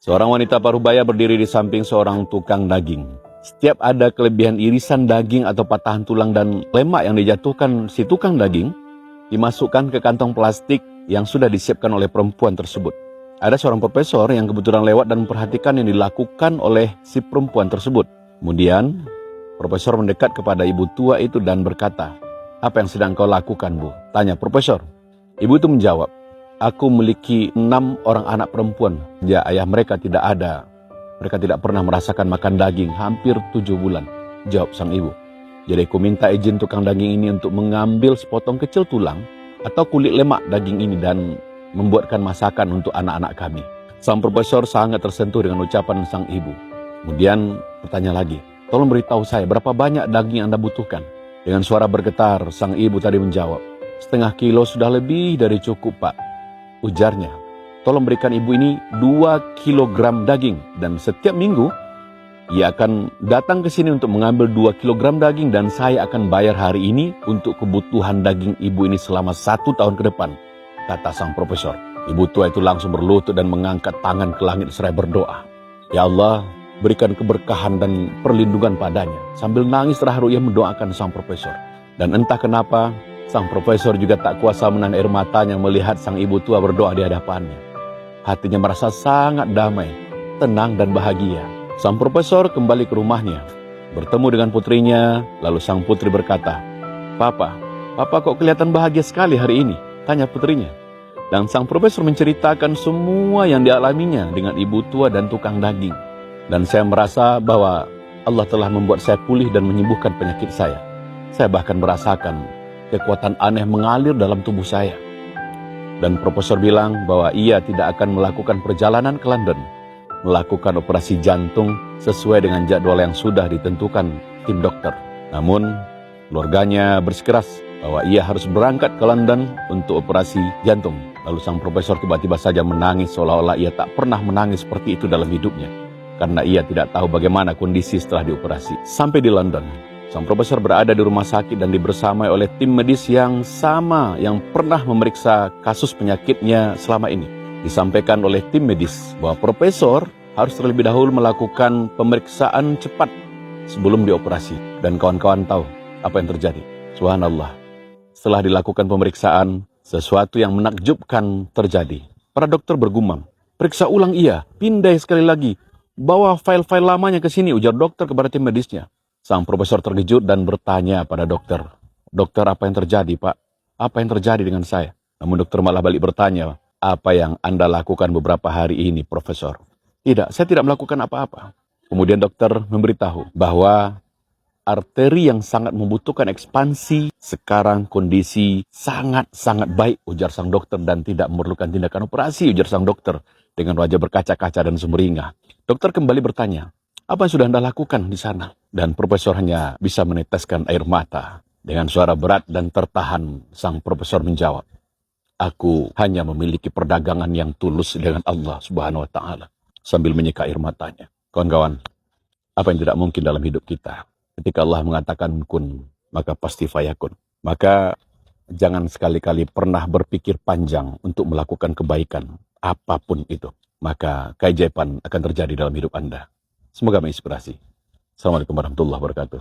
Seorang wanita parubaya berdiri di samping seorang tukang daging. Setiap ada kelebihan irisan daging atau patahan tulang dan lemak yang dijatuhkan si tukang daging, dimasukkan ke kantong plastik yang sudah disiapkan oleh perempuan tersebut. Ada seorang profesor yang kebetulan lewat dan memperhatikan yang dilakukan oleh si perempuan tersebut. Kemudian, profesor mendekat kepada ibu tua itu dan berkata, "Apa yang sedang kau lakukan, Bu?" Tanya profesor. Ibu itu menjawab, "Aku memiliki 6 orang anak perempuan. Ya, ayah mereka tidak ada. Mereka tidak pernah merasakan makan daging hampir 7 bulan. Jawab sang ibu. Jadi aku minta izin tukang daging ini untuk mengambil sepotong kecil tulang atau kulit lemak daging ini dan membuatkan masakan untuk anak-anak kami. Sang profesor sangat tersentuh dengan ucapan sang ibu. Kemudian bertanya lagi, "Tolong beritahu saya berapa banyak daging yang Anda butuhkan?" Dengan suara bergetar, sang ibu tadi menjawab, "Setengah kilo sudah lebih dari cukup, Pak." Ujarnya, "Tolong berikan ibu ini 2 kilogram daging dan setiap minggu ia akan datang ke sini untuk mengambil 2 kilogram daging dan saya akan bayar hari ini untuk kebutuhan daging ibu ini selama 1 tahun ke depan," kata sang profesor. Ibu tua itu langsung berlutut dan mengangkat tangan ke langit seraya berdoa. "Ya Allah, berikan keberkahan dan perlindungan padanya." Sambil nangis terharu ia mendoakan sang profesor. Dan entah kenapa, sang profesor juga tak kuasa menahan air matanya melihat sang ibu tua berdoa di hadapannya. Hatinya merasa sangat damai, tenang dan bahagia. Sang profesor kembali ke rumahnya, bertemu dengan putrinya, lalu sang putri berkata, Papa kok kelihatan bahagia sekali hari ini?" tanya putrinya. Dan sang profesor menceritakan semua yang dialaminya dengan ibu tua dan tukang daging. Dan saya merasa bahwa Allah telah membuat saya pulih dan menyembuhkan penyakit saya. Saya bahkan merasakan kekuatan aneh mengalir dalam tubuh saya. Dan profesor bilang bahwa ia tidak akan melakukan perjalanan ke London, melakukan operasi jantung sesuai dengan jadwal yang sudah ditentukan tim dokter. Namun, keluarganya bersikeras bahwa ia harus berangkat ke London untuk operasi jantung. Lalu sang profesor tiba-tiba saja menangis seolah-olah ia tak pernah menangis seperti itu dalam hidupnya. Karena ia tidak tahu bagaimana kondisi setelah dioperasi. Sampai di London, sang profesor berada di rumah sakit dan dibersamai oleh tim medis yang sama yang pernah memeriksa kasus penyakitnya selama ini. Disampaikan oleh tim medis bahwa profesor harus terlebih dahulu melakukan pemeriksaan cepat sebelum dioperasi. Dan kawan-kawan tahu apa yang terjadi. Subhanallah. Setelah dilakukan pemeriksaan, sesuatu yang menakjubkan terjadi. Para dokter bergumam, "Periksa ulang ia, pindai sekali lagi. Bawa file-file lamanya ke sini," ujar dokter kepada tim medisnya. Sang profesor terkejut dan bertanya pada dokter, "Dokter, apa yang terjadi, Pak? Apa yang terjadi dengan saya?" Namun dokter malah balik bertanya, "Apa yang Anda lakukan beberapa hari ini, Profesor?" "Tidak, saya tidak melakukan apa-apa." Kemudian dokter memberitahu bahwa arteri yang sangat membutuhkan ekspansi sekarang kondisi sangat-sangat baik, ujar sang dokter, dan tidak memerlukan tindakan operasi, ujar sang dokter dengan wajah berkaca-kaca dan sumringah. Dokter kembali bertanya, "Apa yang sudah Anda lakukan di sana?" Dan profesor hanya bisa meneteskan air mata. Dengan suara berat dan tertahan, sang profesor menjawab, "Aku hanya memiliki perdagangan yang tulus dengan Allah Subhanahu wa Ta'ala," sambil menyeka air matanya. Kawan-kawan, apa yang tidak mungkin dalam hidup kita? Ketika Allah mengatakan kun, maka pasti fayakun. Maka jangan sekali-kali pernah berpikir panjang untuk melakukan kebaikan, apapun itu. Maka keajaiban akan terjadi dalam hidup Anda. Semoga menginspirasi. Assalamualaikum warahmatullahi wabarakatuh.